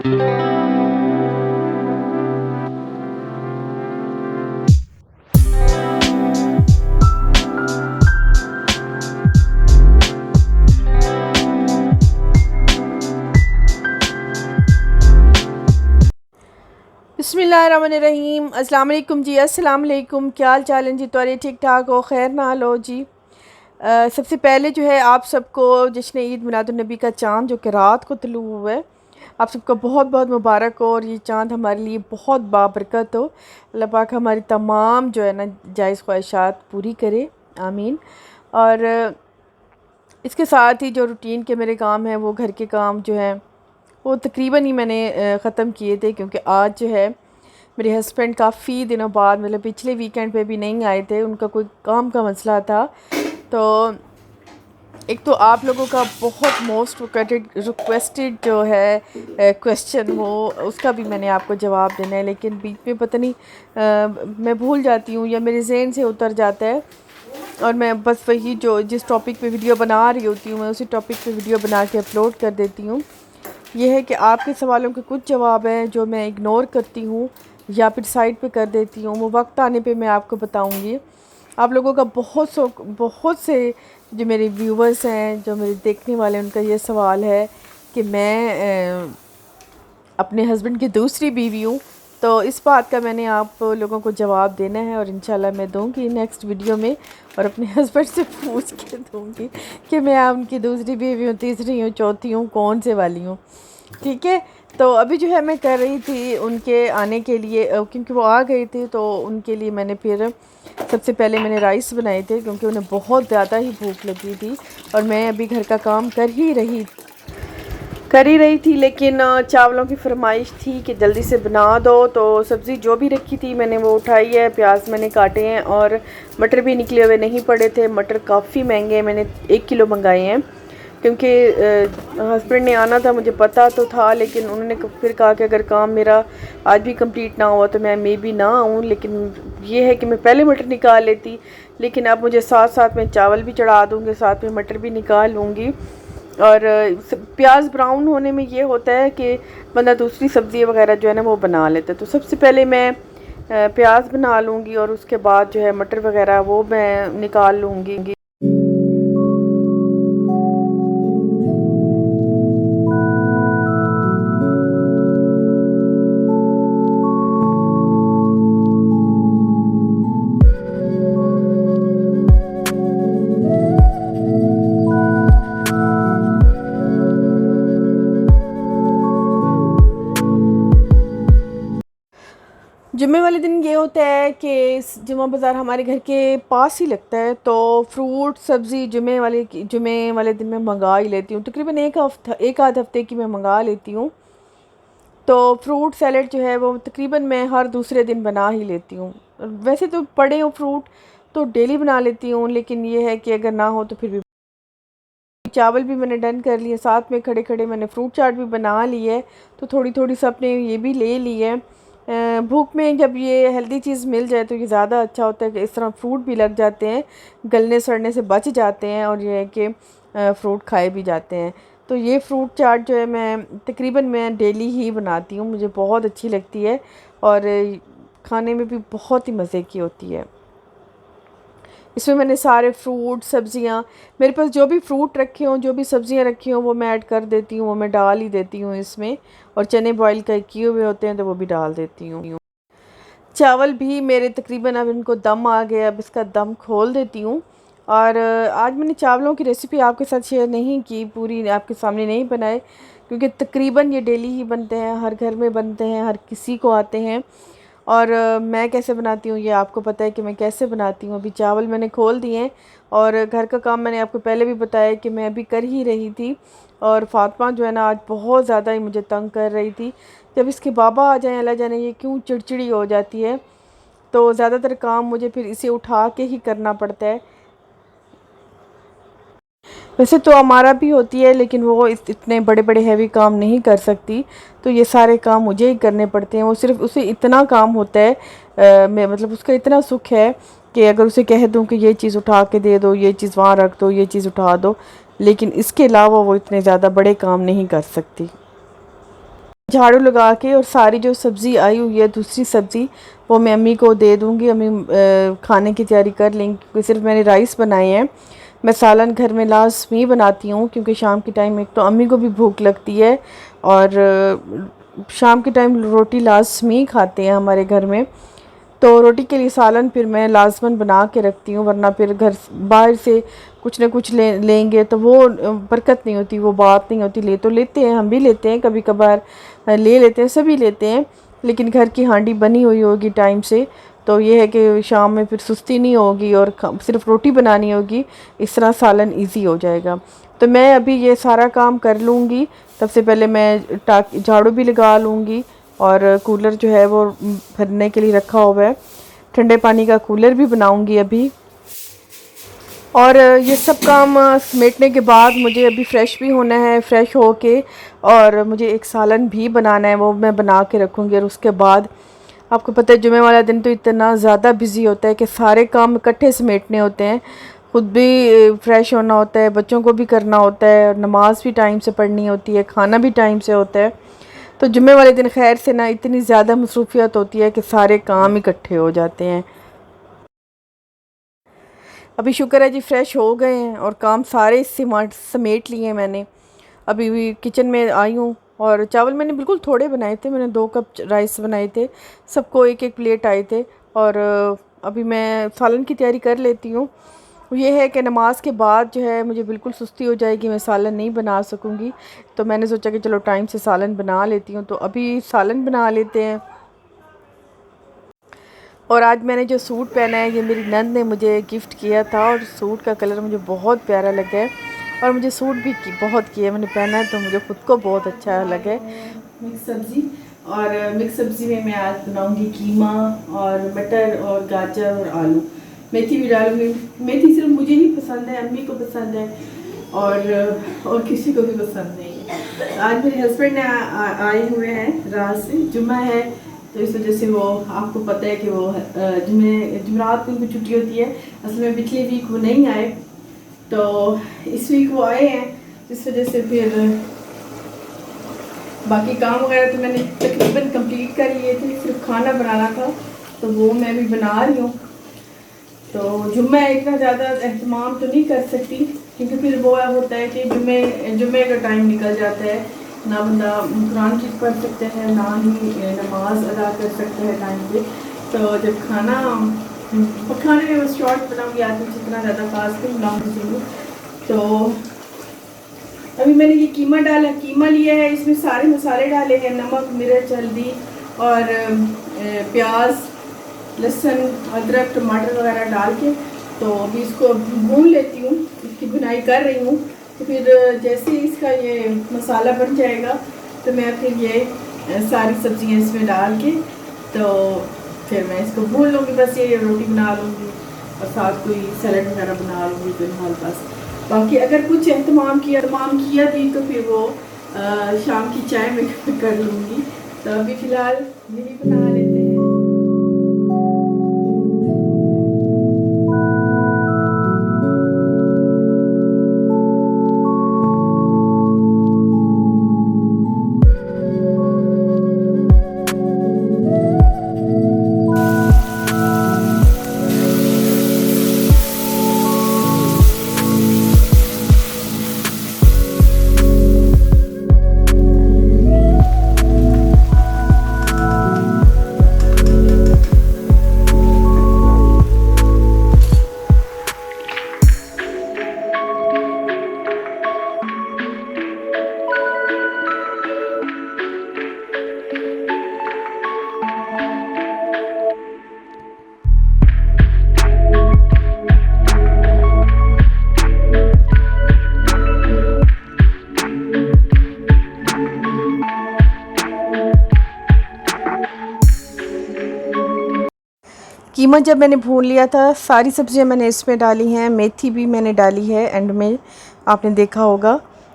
बिस्मिल्लाहिर्रहमानिर्रहीम। अस्सलाम वालेकुम जी। अस्सलाम वालेकुम। क्या हाल चाल है जी? तोरे ठीक ठाक हो, खैर ना लो जी। सबसे पहले जो है आप सबको जश्न ईद मिलादुन्नबी का चाँद जो कि रात को तुलू हुआ है, आप सबको बहुत बहुत मुबारक हो और ये चाँद हमारे लिए बहुत बाबरकत हो। अल्लाह पाक हमारी तमाम जो है ना जायज़ ख्वाहिशात पूरी करे, आमीन। और इसके साथ ही जो रूटीन के मेरे काम हैं, वो घर के काम जो हैं वो तकरीबन ही मैंने ख़त्म किए थे, क्योंकि आज जो है मेरे हस्बैंड काफ़ी दिनों बाद, मतलब पिछले वीकेंड पे भी नहीं आए थे, उनका कोई काम का मसला था। तो एक तो आप लोगों का बहुत मोस्ट रिक्वेस्टेड जो है क्वेश्चन, वो उसका भी मैंने आपको जवाब देना है, लेकिन बीच में पता नहीं मैं भूल जाती हूँ या मेरे जहन से उतर जाता है, और मैं बस वही जो जिस टॉपिक पे वीडियो बना रही होती हूँ मैं उसी टॉपिक पे वीडियो बना के अपलोड कर देती हूँ। ये है कि आपके सवालों के कुछ जवाब हैं जो मैं इग्नोर करती हूँ या फिर साइड पे कर देती हूँ, वो वक्त आने पे मैं आपको बताऊँगी। आप लोगों का बहुत से जो मेरे व्यूवर्स हैं, जो मेरे देखने वाले हैं, उनका ये सवाल है कि मैं अपने हस्बैंड की दूसरी बीवी हूँ। तो इस बात का मैंने आप लोगों को जवाब देना है और इंशाल्लाह मैं दूँगी नेक्स्ट वीडियो में, और अपने हस्बैंड से पूछ के दूँगी कि मैं उनकी दूसरी बीवी हूँ, तीसरी हूँ, चौथी हूँ, कौन से वाली हूँ। ठीक है। तो अभी जो है मैं कर रही थी उनके आने के लिए, क्योंकि वो आ गए थे, तो उनके लिए मैंने फिर सबसे पहले मैंने राइस बनाए थे, क्योंकि उन्हें बहुत ज़्यादा ही भूख लगी थी और मैं अभी घर का काम कर ही रही थी, लेकिन चावलों की फरमाइश थी कि जल्दी से बना दो। तो सब्ज़ी जो भी रखी थी मैंने वो उठाई है, प्याज मैंने काटे हैं और मटर भी निकले हुए नहीं पड़े थे। मटर काफ़ी महंगे हैं, मैंने 1 किलो मंगाए हैं, क्योंकि हस्बैंड ने आना था, मुझे पता तो था, लेकिन उन्होंने फिर कहा कि अगर काम मेरा आज भी कंप्लीट ना हुआ तो मैं मे बी ना आऊँ। लेकिन ये है कि मैं पहले मटर निकाल लेती, लेकिन अब मुझे साथ साथ में चावल भी चढ़ा दूँगी, साथ में मटर भी निकाल लूँगी। और प्याज ब्राउन होने में ये होता है कि बंदा दूसरी सब्ज़ी वगैरह जो है ना वो बना लेता है। तो सबसे पहले मैं प्याज बना लूँगी और उसके बाद जो है मटर वगैरह वो मैं निकाल लूँगी। जुम्मे वाले दिन ये होता है कि जुम्मा बाज़ार हमारे घर के पास ही लगता है, तो फ्रूट सब्ज़ी जुम्मे वाले दिन मैं मंगा ही लेती हूँ। तकरीबन एक आध हफ़्ते की मैं मंगा लेती हूँ। तो फ्रूट सैलेड जो है वो तकरीबन मैं हर दूसरे दिन बना ही लेती हूँ। वैसे तो पड़े हो फ्रूट तो डेली बना लेती हूँ, लेकिन ये है कि अगर ना हो तो फिर भी। चावल भी मैंने डन कर लिए, साथ में खड़े खड़े मैंने फ्रूट चाट भी बना ली है, तो थोड़ी थोड़ी सा अपने ये भी ले ली है। भूख में जब ये हेल्दी चीज़ मिल जाए तो ये ज़्यादा अच्छा होता है कि इस तरह फ्रूट भी लग जाते हैं, गलने सड़ने से बच जाते हैं, और ये है कि फ्रूट खाए भी जाते हैं। तो ये फ्रूट चाट जो है मैं डेली ही बनाती हूँ, मुझे बहुत अच्छी लगती है और खाने में भी बहुत ही मज़े की होती है। इसमें मैंने सारे फ्रूट सब्ज़ियाँ, मेरे पास जो भी फ्रूट रखे हों, जो भी सब्ज़ियाँ रखी हों, वो मैं ऐड कर देती हूँ, वो मैं डाल ही देती हूँ इसमें। और चने बॉईल किए हुए होते हैं तो वो भी डाल देती हूँ। चावल भी मेरे तकरीबन अब इनको दम आ गया, अब इसका दम खोल देती हूँ। और आज मैंने चावलों की रेसिपी आपके साथ शेयर नहीं की, पूरी आपके सामने नहीं बनाए, क्योंकि तकरीबन ये डेली ही बनते हैं, हर घर में बनते हैं, हर किसी को आते हैं। और मैं कैसे बनाती हूँ ये आपको पता है कि मैं कैसे बनाती हूँ। अभी चावल मैंने खोल दिए हैं और घर का काम मैंने आपको पहले भी बताया कि मैं अभी कर ही रही थी। और फातिमा जो है ना आज बहुत ज़्यादा ही मुझे तंग कर रही थी। जब इसके बाबा आ जाएं, अल्लाह जाने ये क्यों चिड़चिड़ी हो जाती है, तो ज़्यादातर काम मुझे फिर इसे उठा के ही करना पड़ता है। वैसे तो हमारा भी होती है, लेकिन वो इतने बड़े बड़े हैवी काम नहीं कर सकती, तो ये सारे काम मुझे ही करने पड़ते हैं। वो सिर्फ उसे इतना काम होता है, मैं मतलब उसका इतना सुख है कि अगर उसे कह दूं कि ये चीज़ उठा के दे दो, ये चीज़ वहाँ रख दो, ये चीज़ उठा दो, लेकिन इसके अलावा वो इतने ज़्यादा बड़े काम नहीं कर सकती। झाड़ू लगा के और सारी जो सब्ज़ी आई हुई है दूसरी सब्ज़ी वो मैं अम्मी को दे दूँगी। अम्मी खाने की तैयारी कर लेंगी क्योंकि सिर्फ मैंने राइस बनाए हैं। मैं सालन घर में लाजमी बनाती हूँ क्योंकि शाम के टाइम एक तो अम्मी को भी भूख लगती है और शाम के टाइम रोटी लाजमी खाते हैं हमारे घर में। तो रोटी के लिए सालन फिर मैं लाजमन बना के रखती हूँ, वरना फिर घर बाहर से कुछ ना कुछ लेंगे तो वो बरकत नहीं होती, वो बात नहीं होती। ले तो लेते हैं, हम भी लेते हैं, कभी कभार ले लेते हैं, सभी लेते हैं, लेकिन घर की हांडी बनी हुई होगी टाइम से तो ये है कि शाम में फिर सुस्ती नहीं होगी और सिर्फ रोटी बनानी होगी, इस तरह सालन इजी हो जाएगा। तो मैं अभी ये सारा काम कर लूँगी। सबसे पहले मैं झाड़ू भी लगा लूँगी और कूलर जो है वो भरने के लिए रखा हुआ है, ठंडे पानी का कूलर भी बनाऊँगी अभी। और ये सब काम समेटने के बाद मुझे अभी फ़्रेश भी होना है, फ़्रेश हो के और मुझे एक सालन भी बनाना है, वो मैं बना के रखूँगी। और उसके बाद आपको पता है जुमे वाला दिन तो इतना ज़्यादा बिज़ी होता है कि सारे काम इकट्ठे समेटने होते हैं, ख़ुद भी फ़्रेश होना होता है, बच्चों को भी करना होता है, नमाज़ भी टाइम से पढ़नी होती है, खाना भी टाइम से होता है। तो जुमे वाले दिन खैर से ना इतनी ज़्यादा मसरूफ़ियत होती है कि सारे काम इकट्ठे हो जाते हैं। अभी शुक्र है जी फ़्रेश हो गए हैं और काम सारे समेट लिए हैं मैंने। अभी भी किचन में आई हूँ और चावल मैंने बिल्कुल थोड़े बनाए थे, मैंने 2 कप राइस बनाए थे, सबको एक एक प्लेट आए थे। और अभी मैं सालन की तैयारी कर लेती हूँ। ये है कि नमाज के बाद जो है मुझे बिल्कुल सुस्ती हो जाएगी, मैं सालन नहीं बना सकूँगी, तो मैंने सोचा कि चलो टाइम से सालन बना लेती हूँ। तो अभी सालन बना लेते हैं। और आज मैंने जो सूट पहना है ये मेरी नंद ने मुझे गिफ्ट किया था और सूट का कलर मुझे बहुत प्यारा लगा है और मुझे सूट भी बहुत किया, मैंने पहना है तो मुझे ख़ुद को बहुत अच्छा लगा है। मिक्स सब्ज़ी, और मिक्स सब्ज़ी में मैं आज बनाऊंगी कीमा और मटर और गाजर और आलू, मेथी भी डालूंगी। मेथी सिर्फ मुझे ही पसंद है, अम्मी को पसंद है और किसी को भी पसंद नहीं है। आज मेरे हस्बैंड ने आए हुए हैं रात से, जुम्मा है तो इस वजह से वो आपको पता है कि वो जुमेरात को उनको छुट्टी होती है। असल में पिछले वीक वो नहीं आए तो इस वीक वो आए हैं, इस वजह से फिर बाकी काम वगैरह तो मैंने तकरीबन कंप्लीट कर लिए थे, सिर्फ खाना बनाना था तो वो मैं भी बना रही हूँ। तो जुम्मे इतना ज़्यादा एहतमाम तो नहीं कर सकती क्योंकि फिर वो होता है कि जुम्मे का टाइम निकल जाता है, ना बंदा कुरान की पढ़ सकते हैं ना ही नमाज अदा कर सकते हैं टाइम पे। तो जब खाने में बस शॉर्ट बनाऊँगी, आज मुझे इतना ज़्यादा फास्ट नहीं बनाऊँगी। तो अभी मैंने ये कीमा लिया है, इसमें सारे मसाले डाले हैं, नमक, मिर्च, हल्दी और प्याज, लहसुन, अदरक, टमाटर वगैरह डाल के तो अभी इसको भून लेती हूँ, इसकी भुनाई कर रही हूँ। तो फिर जैसे ही इसका ये मसाला बन जाएगा तो मैं फिर ये सारी सब्ज़ियाँ इसमें डाल के तो फिर मैं इसको भून लूँगी, बस ये रोटी बना लूँगी और साथ कोई सैलड वगैरह बना लूँगी फिलहाल बस। बाकी अगर कुछ एहतमाम किया भी तो फिर वो शाम की चाय में कर लूँगी। तो अभी फ़िलहाल यही बना लेते हैं। कीमा जब मैंने भून लिया था, सारी सब्ज़ियां मैंने इसमें डाली हैं, मेथी भी मैंने डाली है एंड में, आपने देखा होगा।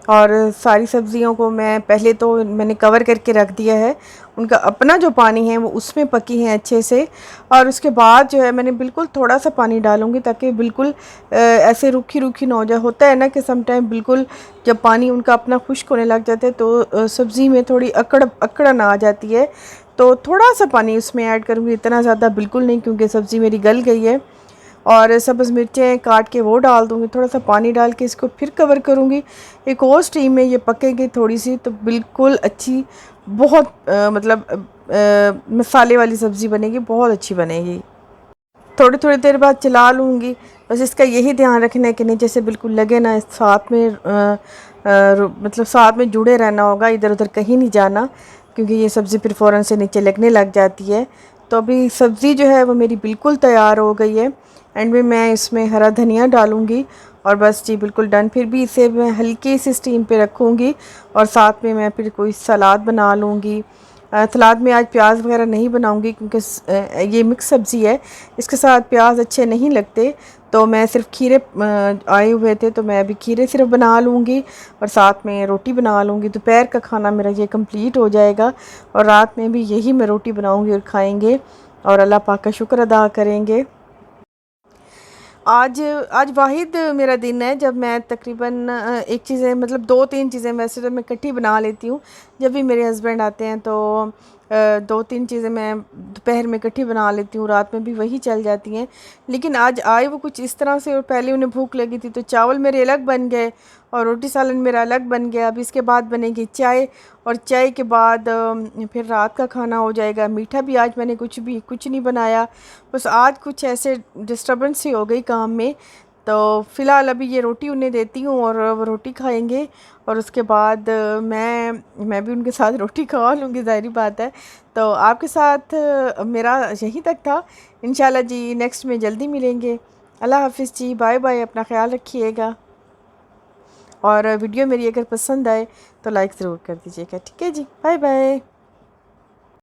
और सारी सब्ज़ियों को मैं पहले तो मैंने कवर करके रख दिया है, उनका अपना जो पानी है वो उसमें पकी हैं अच्छे से। और उसके बाद जो है मैंने बिल्कुल थोड़ा सा पानी डालूँगी ताकि बिल्कुल ऐसे रूखी रूखी ना हो जाए। होता है ना कि सम टाइम बिल्कुल जब पानी उनका अपना खुश्क होने लग जाता है तो सब्ज़ी में थोड़ी अकड़न आ जाती है, तो थोड़ा सा पानी उसमें ऐड करूँगी, इतना ज़्यादा बिल्कुल नहीं क्योंकि सब्ज़ी मेरी गल गई है। और सब्ज़ मिर्चें काट के वो डाल दूँगी, थोड़ा सा पानी डाल के इसको फिर कवर करूँगी। एक और स्टीम में ये पकेगी थोड़ी सी, तो बिल्कुल अच्छी बहुत मसाले वाली सब्ज़ी बनेगी, बहुत अच्छी बनेगी। थोड़ी थोड़ी देर बाद चला लूँगी। बस इसका यही ध्यान रखना है कि नहीं जैसे बिल्कुल लगे ना, साथ में मतलब साथ में जुड़े रहना होगा, इधर उधर कहीं नहीं जाना, क्योंकि ये सब्ज़ी फिर फ़ौरन से नीचे लगने लग जाती है। तो अभी सब्ज़ी जो है वो मेरी बिल्कुल तैयार हो गई है। एंड में मैं इसमें हरा धनिया डालूँगी और बस जी बिल्कुल डन। फिर भी इसे मैं हल्की सी स्टीम पे रखूँगी और साथ में मैं फिर कोई सलाद बना लूँगी। सलाद में आज प्याज वगैरह नहीं बनाऊँगी क्योंकि ये मिक्स सब्ज़ी है, इसके साथ प्याज अच्छे नहीं लगते। तो मैं सिर्फ खीरे आए हुए थे तो मैं अभी खीरे सिर्फ बना लूँगी और साथ में रोटी बना लूँगी। दोपहर का खाना मेरा ये कंप्लीट हो जाएगा और रात में भी यही मैं रोटी बनाऊँगी और खाएँगे और अल्लाह पाक का शुक्र अदा करेंगे। आज आज वाहिद मेरा दिन है जब मैं तकरीबन एक चीज़ें मतलब 2-3 चीज़ें वैसे तो मैं इकट्ठी बना लेती हूँ। जब भी मेरे हस्बैंड आते हैं तो 2-3 चीज़ें मैं दोपहर में इकट्ठी बना लेती हूँ, रात में भी वही चल जाती हैं। लेकिन आज आए वो कुछ इस तरह से और पहले उन्हें भूख लगी थी तो चावल मेरे अलग बन गए और रोटी सालन मेरा अलग बन गया। अब इसके बाद बनेगी चाय और चाय के बाद फिर रात का खाना हो जाएगा। मीठा भी आज मैंने कुछ नहीं बनाया, बस आज कुछ ऐसे डिस्टर्बेंस सी हो गई काम में। तो फ़िलहाल अभी ये रोटी उन्हें देती हूँ और वो रोटी खाएंगे और उसके बाद मैं भी उनके साथ रोटी खा लूँगी, ज़ाहिर बात है। तो आपके साथ मेरा यहीं तक था। इंशाल्लाह जी नेक्स्ट में जल्दी मिलेंगे। अल्लाह हाफ़िज़ जी, बाय बाय, अपना ख्याल रखिएगा। और वीडियो मेरी अगर पसंद आए तो लाइक ज़रूर कर दीजिएगा। ठीक है जी, बाय बाय।